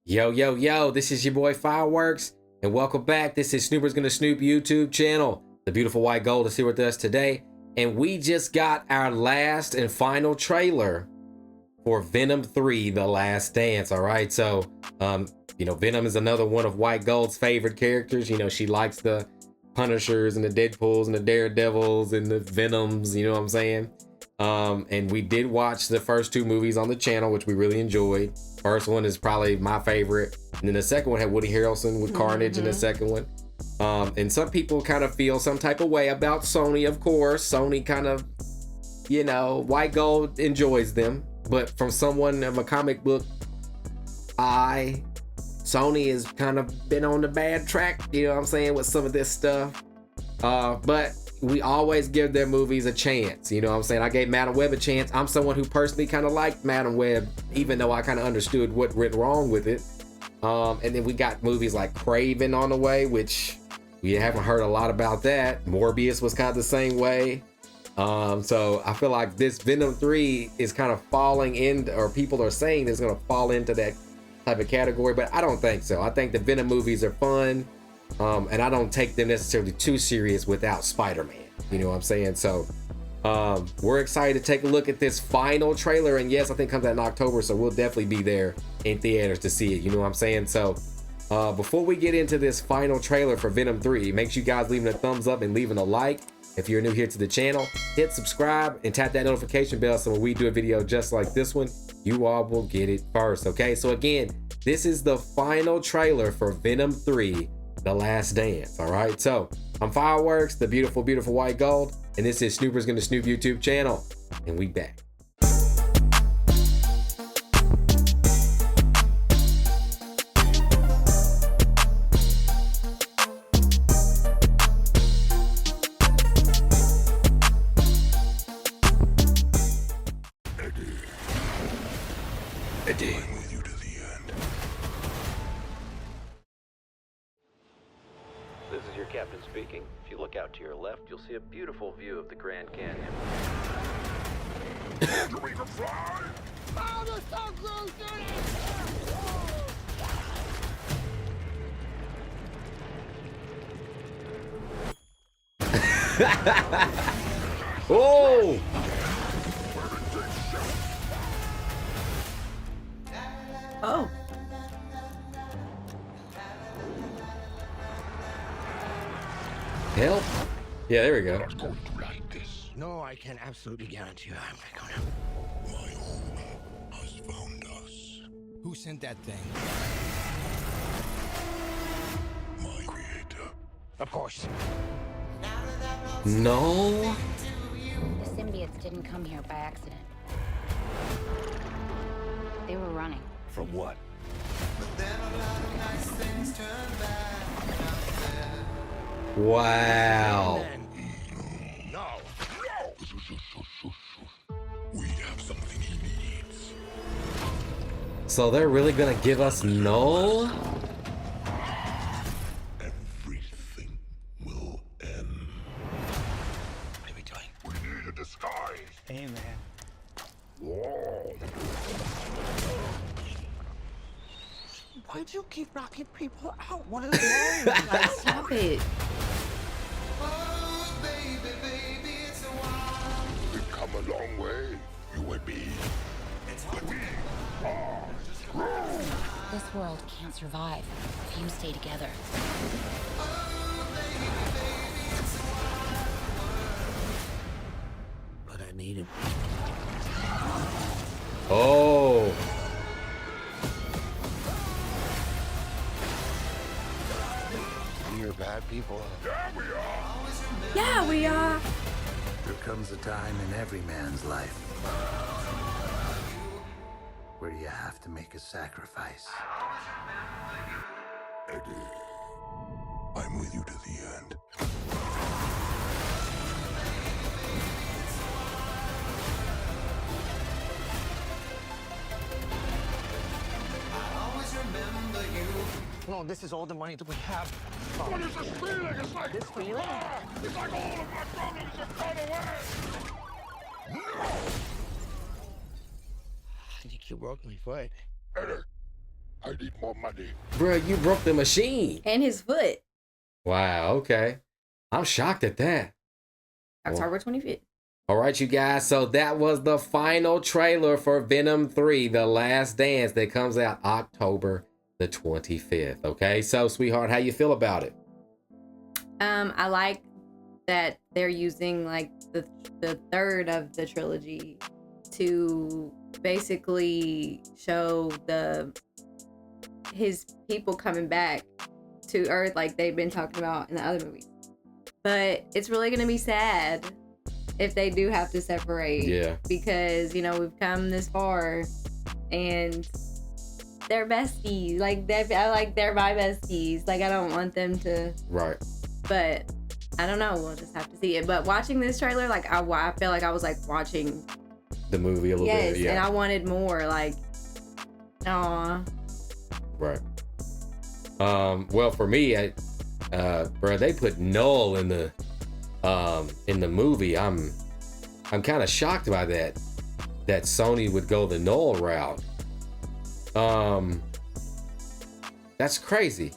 Yo, yo, yo, this is your boy Fireworks, and welcome back. This is Snooper's Gonna Snoop YouTube channel. The beautiful white gold is here with us today, and we just got our last and final trailer for Venom 3, The Last Dance, all right? So, Venom is another one of White Gold's favorite characters. You know, she likes the Punishers and the Deadpools and the Daredevils and the Venoms, you know what I'm saying? And we did watch the first two movies on the channel, which we really enjoyed. First one is probably my favorite. And then the second one had Woody Harrelson with Carnage in the second one. And some people kind of feel some type of way about Sony, of course. Sony kind of, White Gold enjoys them. But from someone of a comic book eye, Sony has kind of been on the bad track, you know what I'm saying, with some of this stuff. But we always give their movies a chance, you know what I'm saying? I gave Madam Web a chance. I'm someone who personally kind of liked Madam Web, even though I kind of understood what went wrong with it. And then we got movies like Craven on the way, which we haven't heard a lot about that. Morbius was kind of the same way. So I feel like this Venom 3 is kind of falling in, or people are saying it's going to fall into that type of category, but I don't think so. I think the Venom movies are fun. And I don't take them necessarily too serious without Spider-Man, you know what I'm saying? So we're excited to take a look at this final trailer, and yes, I think it comes out in October, so we'll definitely be there in theaters to see it, you know what I'm saying? So before we get into this final trailer for Venom 3, make sure you guys leaving a thumbs up and leaving a like. If you're new here to the channel, hit subscribe and tap that notification bell so when we do a video just like this one, you all will get it first, okay? So again, this is the final trailer for Venom 3, The Last Dance, all right? So I'm Fireworks, the beautiful, beautiful white gold, and this is Snooper's Gonna Snoop YouTube channel, and we back. Eddie. I'm with you to the end. This is your captain speaking. If you look out to your left, you'll see a beautiful view of the Grand Canyon. We can fly! Oh, the sun grows Oh! Oh. Help. Yeah, there we go. Not going to like this. No, I can absolutely guarantee you I'm not gonna. My home has found us. Who sent that thing? My creator. Of course. No. The symbiotes didn't come here by accident. They were running. From what? Wow. No. We have something he needs. So they're really gonna give us Knull? Everything will end. What are we doing? We need a disguise. Hey, man. Whoa. Why do you keep knocking people out? What is wrong? Stop it. We've come a long way, you and me. But we are strong. This world can't survive if you stay together. But I need him. Oh. You're bad people. Yeah, we are. Yeah, we are. There comes a time in every man's life where you have to make a sacrifice. Eddie, I'm with you to the end. No, this is all the money that we have. What is this feeling? It's like This feeling? It's like all of my problems have gone away. No! I think you broke my foot. Eddie, I need more money. Bro, you broke the machine. And his foot. Wow, okay. I'm shocked at that. October 25th. All right, you guys. So that was the final trailer for Venom 3, The Last Dance, that comes out October the 25th. Okay, so sweetheart, how you feel about it? I like that they're using like the third of the trilogy to basically show his people coming back to Earth like they've been talking about in the other movies. But it's really gonna be sad if they do have to separate. Yeah. Because, you know, we've come this far and they're besties. Like they're my besties. Like I don't want them to. Right. But I don't know. We'll just have to see it. But watching this trailer, like I feel like I was like watching The movie a little bit. Yeah. And I wanted more. Like, aw. Right. Well, for me, bro, they put Knull in the movie. I'm kind of shocked by that Sony would go the Knull route. That's crazy.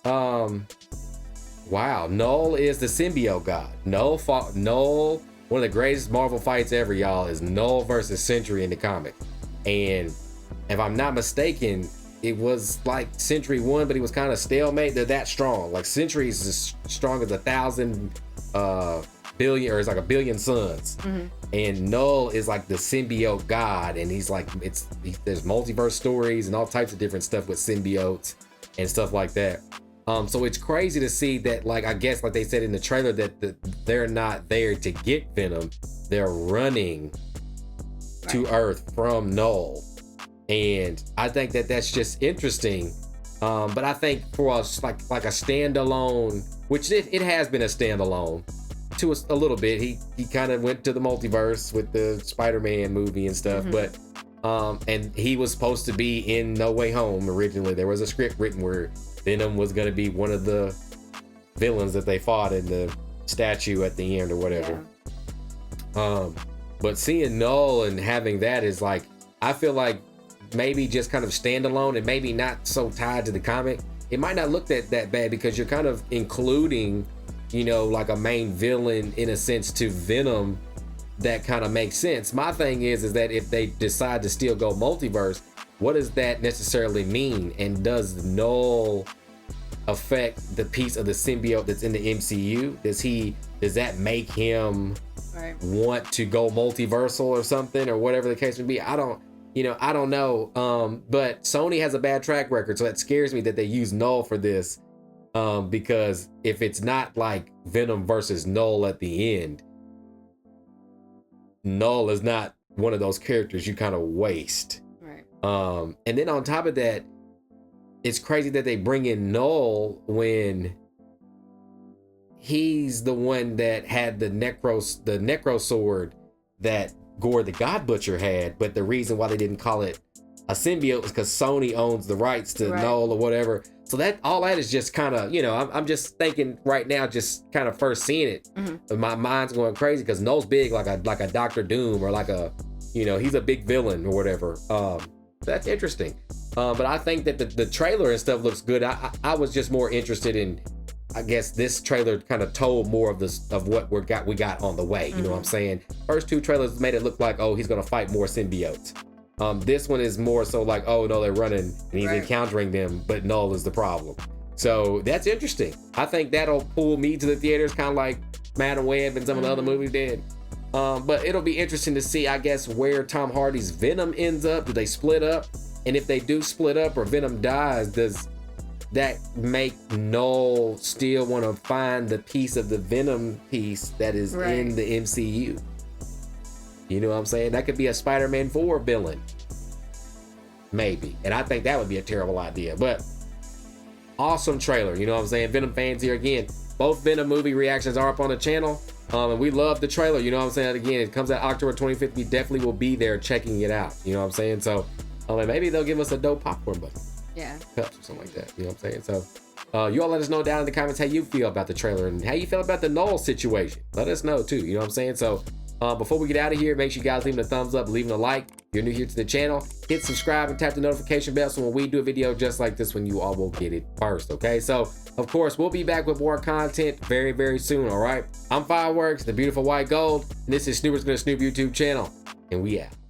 Wow, Knull is the symbiote god. Knull, one of the greatest Marvel fights ever, y'all, is Knull versus Sentry in the comic. And if I'm not mistaken, it was like Sentry won, but he was kind of stalemate. They're that strong. Like Sentry is as strong as 1,000 billion, or it's like 1 billion suns. Mm-hmm. And Knull is like the symbiote god, and he's like, there's multiverse stories and all types of different stuff with symbiotes and stuff like that. So it's crazy to see that, like, I guess like they said in the trailer that they're not there to get Venom, they're running to Earth from Knull. And I think that that's just interesting. But I think for us, like a standalone, which it has been a standalone to a little bit. He kind of went to the multiverse with the Spider-Man movie and stuff. Mm-hmm. But and he was supposed to be in No Way Home originally. There was a script written where Venom was going to be one of the villains that they fought in the statue at the end or whatever. Yeah. But seeing Knull and having that is like, I feel like maybe just kind of standalone and maybe not so tied to the comic. It might not look that bad because you're kind of including, you know, like a main villain in a sense to Venom. That kind of makes sense. My thing is that if they decide to still go multiverse, what does that necessarily mean? And does Knull affect the piece of the symbiote that's in the MCU? Does that make him want to go multiversal or something, or whatever the case may be? I don't know. But Sony has a bad track record, so that scares me that they use Knull for this. Because if it's not like Venom versus Knull at the end, Knull is not one of those characters you kind of waste. And then on top of that, it's crazy that they bring in Knull when he's the one that had the necro sword that Gore the God Butcher had, but the reason why they didn't call it a symbiote was because Sony owns the rights to Knull or whatever. So that all that is just kind of, you know, I'm just thinking right now, just kind of first seeing it, my mind's going crazy because Knull's big, like a Doctor Doom, or like a, you know, he's a big villain or whatever. That's interesting. But I think that the trailer and stuff looks good. I was just more interested in, I guess this trailer kind of told more of what we got on the way. You know what I'm saying? First two trailers made it look like, oh, he's gonna fight more symbiotes. This one is more so like, oh no, they're running and he's encountering them, but Knull is the problem. So that's interesting. I think that'll pull me to the theaters, kind of like Madam Web and some of the other movies did. But it'll be interesting to see, I guess, where Tom Hardy's Venom ends up. Do they split up? And if they do split up or Venom dies, does that make Knull still want to find the piece of the Venom piece that is in the MCU? You know what I'm saying? That could be a Spider-Man 4 villain. Maybe. And I think that would be a terrible idea. But awesome trailer. You know what I'm saying? Venom fans here again. Both Venom movie reactions are up on the channel. And we love the trailer. You know what I'm saying? Again, it comes out October 25th. We definitely will be there checking it out. You know what I'm saying? So maybe they'll give us a dope popcorn button. Yeah. Cups or something like that. You know what I'm saying? So you all let us know down in the comments how you feel about the trailer and how you feel about the Knull situation. Let us know too. You know what I'm saying? So before we get out of here, make sure you guys leaving a thumbs up, leaving a like. you're new here to the channel, hit subscribe and tap the notification bell so when we do a video just like this one, you all will get it first, okay? So, of course, we'll be back with more content very, very soon, all right? I'm Fireworks, the beautiful white gold, and this is Snoopers Gonna Snoop YouTube channel, and we out.